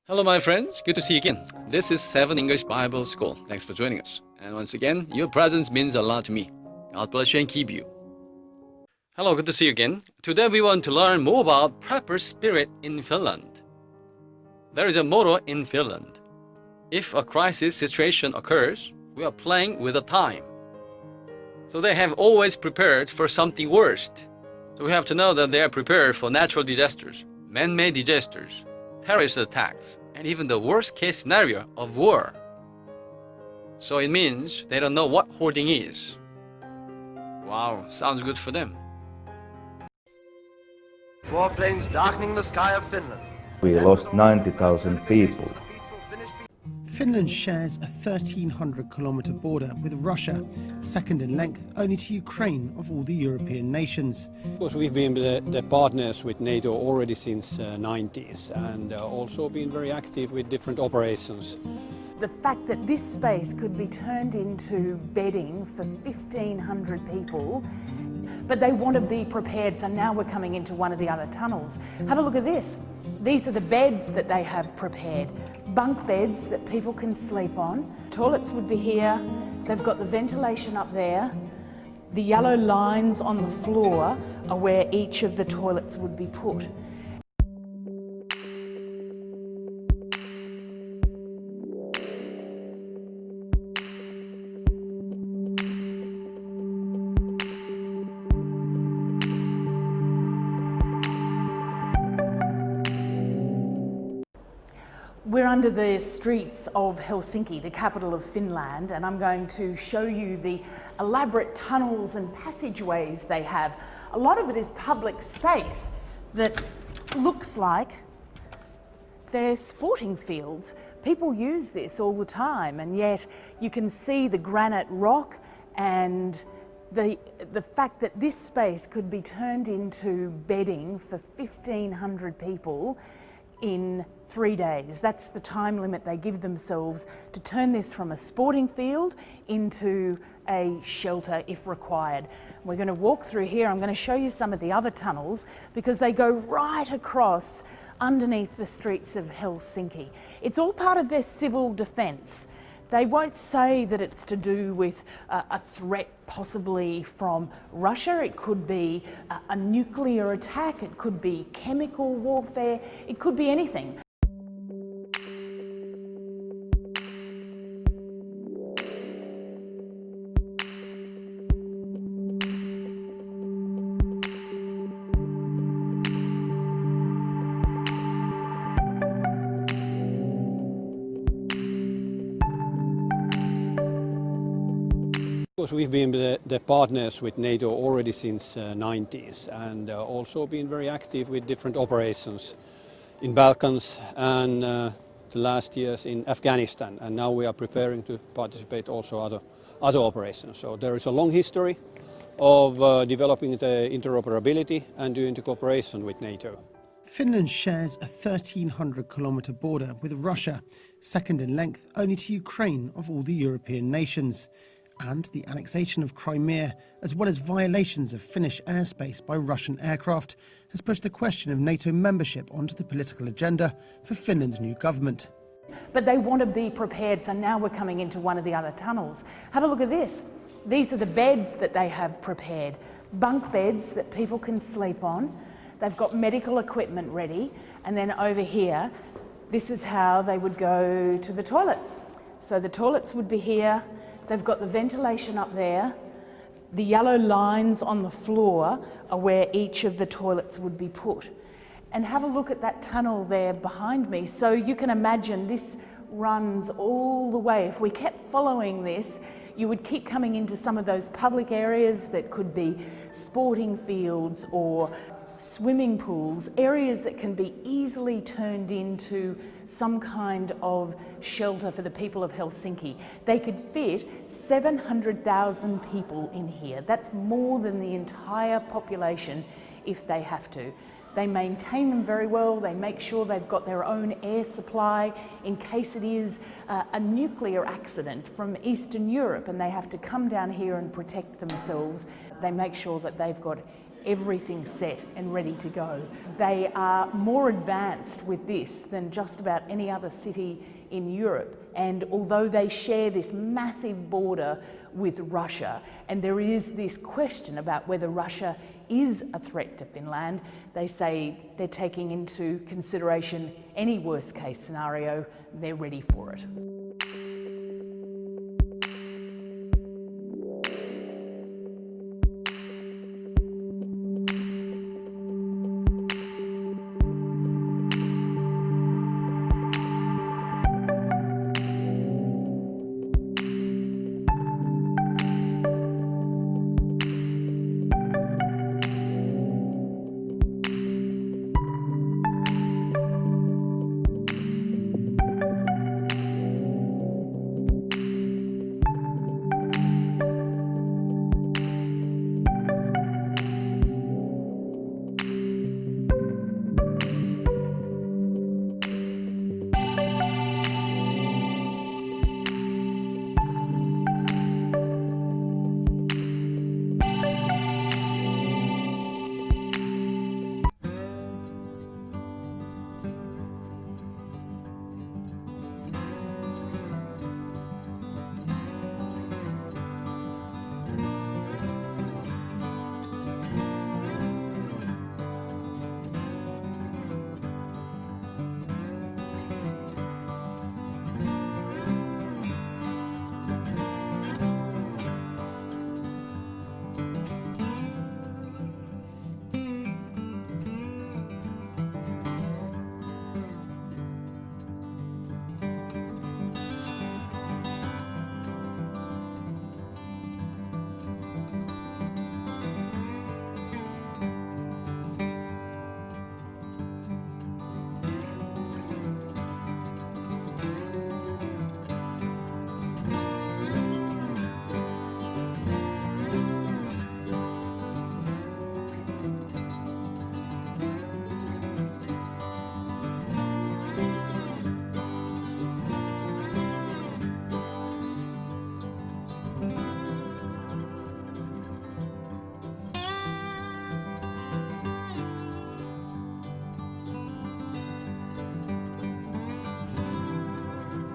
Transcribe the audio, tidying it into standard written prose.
Hello, my friends. Good to see you again. This is 7 English Bible School. Thanks for joining us. And once again, your presence means a lot to me. God bless you and keep you. Hello, good to see you again. Today we want to learn more about prepper spirit in Finland. There is a motto in Finland. If a crisis situation occurs, we are playing with the time. So they have always prepared for something worst. So we have to know that they are prepared for natural disasters, man-made disasters, terrorist attacks, and even the worst-case scenario of war. So it means they don't know what hoarding is. Wow, sounds good for them. Warplanes darkening the sky of Finland. We lost 90,000 people. Finland shares a 1,300-kilometre border with Russia, second in length only to Ukraine of all the European nations. Of course, we've been the partners with NATO already since 90s and also been very active with different operations. The fact that this space could be turned into bedding for 1,500 people, but they want to be prepared, so now we're coming into one of the other tunnels. Have a look at this. These are the beds that they have prepared. Bunk beds that people can sleep on. Toilets would be here. They've got the ventilation up there. The yellow lines on the floor are where each of the toilets would be put. We're under the streets of Helsinki, the capital of Finland, and I'm going to show you the elaborate tunnels and passageways they have. A lot of it is public space that looks like they're sporting fields. People use this all the time, and yet you can see the granite rock and the fact that this space could be turned into bedding for 1,500 people in 3 days. That's the time limit they give themselves to turn this from a sporting field into a shelter if required. We're going to walk through here. I'm going to show you some of the other tunnels because they go right across underneath the streets of Helsinki. It's all part of their civil defence. They won't say that it's to do with a threat possibly from Russia. It could be a nuclear attack. It could be chemical warfare. It could be anything. Of course, we've been the partners with NATO already since 90s and also been very active with different operations in Balkans and the last years in Afghanistan, and now we are preparing to participate also other operations. So there is a long history of developing the interoperability and doing the cooperation with NATO. Finland shares a 1,300-kilometre border with Russia, second in length only to Ukraine of all the European nations. And the annexation of Crimea, as well as violations of Finnish airspace by Russian aircraft, has pushed the question of NATO membership onto the political agenda for Finland's new government. But they want to be prepared, so now we're coming into one of the other tunnels. Have a look at this. These are the beds that they have prepared. Bunk beds that people can sleep on. They've got medical equipment ready. And then over here, this is how they would go to the toilet. So the toilets would be here. They've got the ventilation up there. The yellow lines on the floor are where each of the toilets would be put. And have a look at that tunnel there behind me. So you can imagine this runs all the way. If we kept following this, you would keep coming into some of those public areas that could be sporting fields or swimming pools, areas that can be easily turned into some kind of shelter for the people of Helsinki. They could fit 700,000 people in here. That's more than the entire population if they have to. They maintain them very well. They make sure they've got their own air supply in case it is a nuclear accident from Eastern Europe and they have to come down here and protect themselves. They make sure that they've got everything set and ready to go. They are more advanced with this than just about any other city in Europe. And although they share this massive border with Russia, and there is this question about whether Russia is a threat to Finland, they say they're taking into consideration any worst case scenario, they're ready for it.